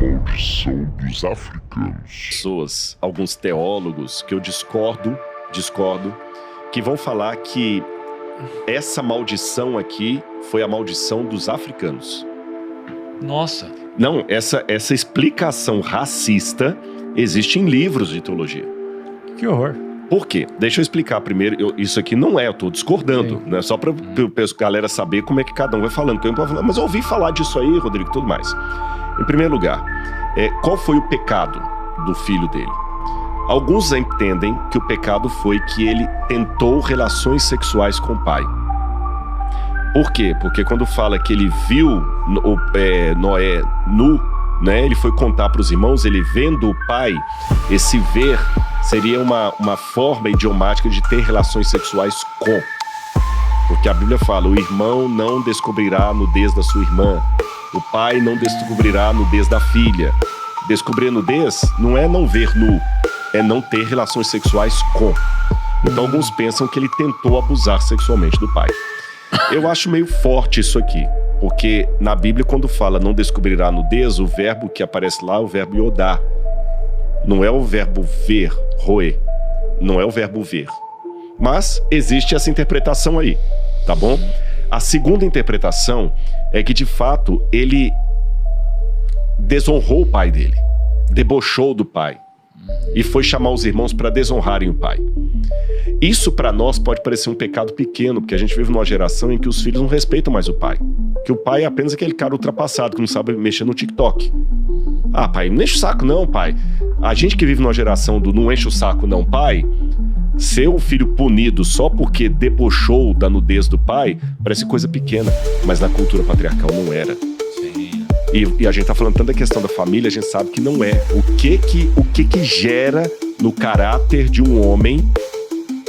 maldição dos africanos. Pessoas, alguns teólogos que eu discordo, que vão falar que essa maldição aqui foi a maldição dos africanos. Nossa. Não, essa explicação racista existe em livros de teologia. Que horror. Por quê? Deixa eu explicar primeiro. Isso aqui não é, eu tô discordando, né? Só pra galera saber como é que cada um vai falando. Mas eu ouvi falar disso aí, Rodrigo, e tudo mais. Em primeiro lugar, qual foi o pecado do filho dele? Alguns entendem que o pecado foi que ele tentou relações sexuais com o pai. Por quê? Porque quando fala que ele viu Noé nu, né? Ele foi contar para os irmãos, ele vendo o pai, esse ver seria uma forma idiomática de ter relações sexuais com. Porque a Bíblia fala, o irmão não descobrirá a nudez da sua irmã, o pai não descobrirá a nudez da filha. Descobrir a nudez não é não ver nu, é não ter relações sexuais com. Então alguns pensam que ele tentou abusar sexualmente do pai. Eu acho meio forte isso aqui, porque na Bíblia quando fala não descobrirá a nudez, o verbo que aparece lá é o verbo yodá. Não é o verbo ver, roer. Não é o verbo ver. Mas existe essa interpretação aí, tá bom? A segunda interpretação é que de fato ele desonrou o pai dele, debochou do pai e foi chamar os irmãos para desonrarem o pai. Isso para nós pode parecer um pecado pequeno, porque a gente vive numa geração em que os filhos não respeitam mais o pai. Que o pai é apenas aquele cara ultrapassado que não sabe mexer no TikTok. Ah, pai, não enche o saco não, pai. A gente que vive numa geração do não enche o saco não, pai, ser o filho punido só porque debochou da nudez do pai parece coisa pequena, mas na cultura patriarcal não era. Sim. E a gente tá falando tanto da questão da família, a gente sabe que não é. O que gera no caráter de um homem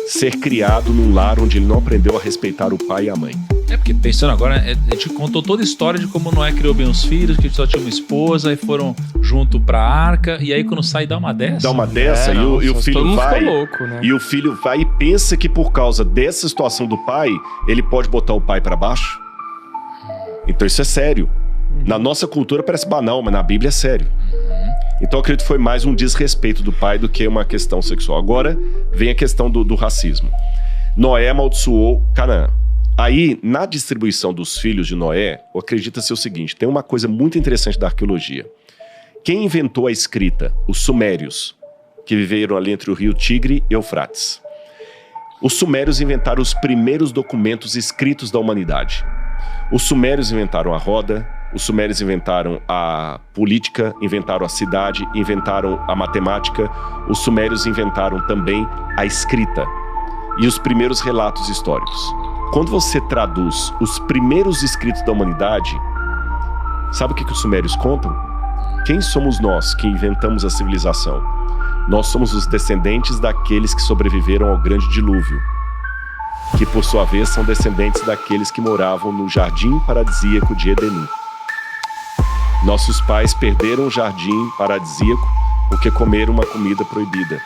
ser criado num lar onde ele não aprendeu a respeitar o pai e a mãe? É porque pensando agora, a gente contou toda a história de como Noé criou bem os filhos, que só tinha uma esposa, e foram junto pra arca, e aí quando sai dá uma dessa. Dá uma dessa e o filho vai, louco, né? E o filho vai e pensa que por causa dessa situação do pai, ele pode botar o pai pra baixo. Então isso é sério. Na nossa cultura parece banal, mas na Bíblia é sério. Então eu acredito que foi mais um desrespeito do pai do que uma questão sexual. Agora vem a questão do racismo. Noé amaldiçoou Canaã. Aí, na distribuição dos filhos de Noé, acredita-se o seguinte, tem uma coisa muito interessante da arqueologia. Quem inventou a escrita? Os sumérios, que viveram ali entre o rio Tigre e Eufrates. Os sumérios inventaram os primeiros documentos escritos da humanidade. Os sumérios inventaram a roda, os sumérios inventaram a política, inventaram a cidade, inventaram a matemática. Os sumérios inventaram também a escrita e os primeiros relatos históricos. Quando você traduz os primeiros escritos da humanidade, sabe o que os sumérios contam? Quem somos nós que inventamos a civilização? Nós somos os descendentes daqueles que sobreviveram ao grande dilúvio, que por sua vez são descendentes daqueles que moravam no jardim paradisíaco de Éden. Nossos pais perderam o jardim paradisíaco porque comeram uma comida proibida.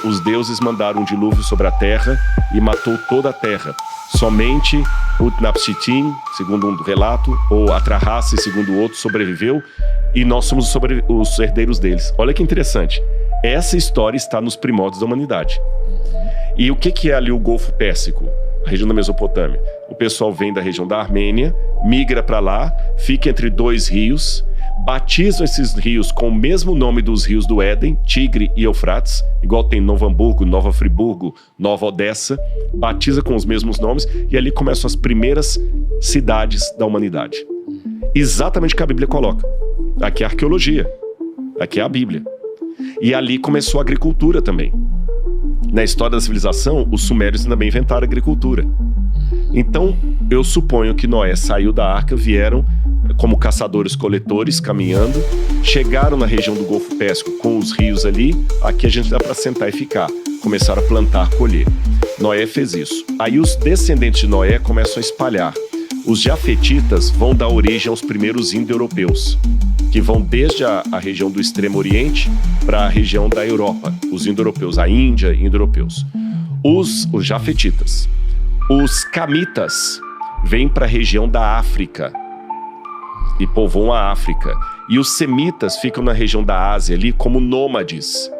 Os deuses mandaram um dilúvio sobre a terra e matou toda a terra. Somente Utnapishtim, segundo um relato, ou Atrahasis, segundo o outro, sobreviveu e nós somos os herdeiros deles. Olha que interessante. Essa história está nos primórdios da humanidade. E o que é ali o Golfo Pérsico? A região da Mesopotâmia. O pessoal vem da região da Armênia, migra para lá, fica entre dois rios, batizam esses rios com o mesmo nome dos rios do Éden, Tigre e Eufrates, igual tem Novo Hamburgo, Nova Friburgo, Nova Odessa, batiza com os mesmos nomes e ali começam as primeiras cidades da humanidade. Exatamente o que a Bíblia coloca. Aqui é a arqueologia, aqui é a Bíblia. E ali começou a agricultura também. Na história da civilização, os sumérios também inventaram a agricultura. Então, eu suponho que Noé saiu da arca, vieram como caçadores-coletores, caminhando, chegaram na região do Golfo Pérsico com os rios ali, aqui a gente dá para sentar e ficar. Começaram a plantar, colher. Noé fez isso. Aí os descendentes de Noé começam a espalhar. Os jafetitas vão dar origem aos primeiros indo-europeus, que vão desde a região do Extremo Oriente para a região da Europa, os indo-europeus, a Índia, indo-europeus. Os jafetitas. Os camitas vêm para a região da África. e povoam a África. E os semitas ficam na região da Ásia ali como nômades.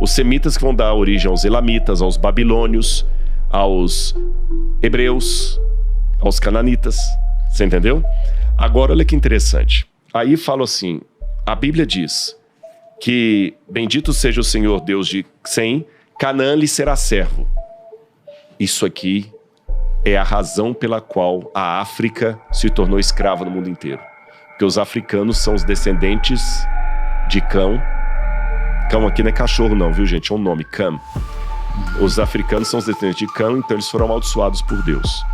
Os semitas que vão dar origem aos elamitas, aos babilônios, aos hebreus, aos cananitas. Você entendeu? Agora, olha que interessante. Aí fala assim, a Bíblia diz que bendito seja o Senhor Deus de Sem, Canaã lhe será servo. Isso aqui é a razão pela qual a África se tornou escrava no mundo inteiro. Porque os africanos são os descendentes de Cão. Cão aqui não é cachorro não, viu gente? É um nome, Cam. Os africanos são os descendentes de Cão, então eles foram amaldiçoados por Deus.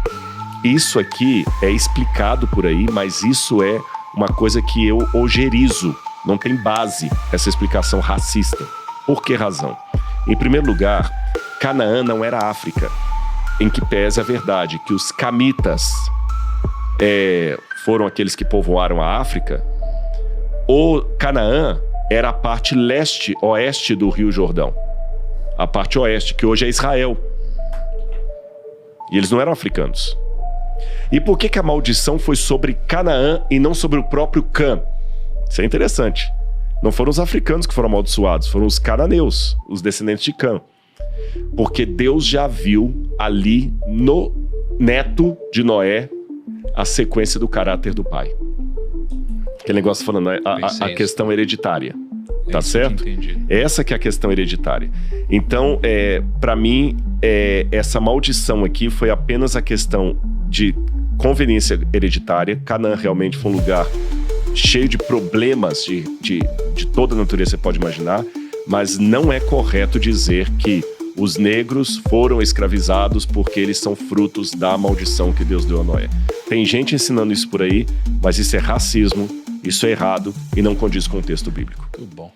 Isso aqui é explicado por aí, mas isso é uma coisa que eu ojerizo. Não tem base essa explicação racista. Por que razão? Em primeiro lugar, Canaã não era África, em que pese a verdade que os camitas foram aqueles que povoaram a África. O Canaã era a parte leste-oeste do Rio Jordão. A parte oeste, que hoje é Israel. E eles não eram africanos. E por que a maldição foi sobre Canaã e não sobre o próprio Cã? Isso é interessante. Não foram os africanos que foram amaldiçoados, foram os cananeus, os descendentes de Cã. Porque Deus já viu ali no neto de Noé a sequência do caráter do pai. Aquele negócio falando, a questão hereditária. Tá certo? Entendi. Essa que é a questão hereditária. Então, para mim, essa maldição aqui foi apenas a questão de conveniência hereditária. Canaã realmente foi um lugar cheio de problemas de toda a natureza, você pode imaginar, mas não é correto dizer que os negros foram escravizados porque eles são frutos da maldição que Deus deu a Noé. Tem gente ensinando isso por aí, mas isso é racismo, isso é errado e não condiz com o texto bíblico. Muito bom.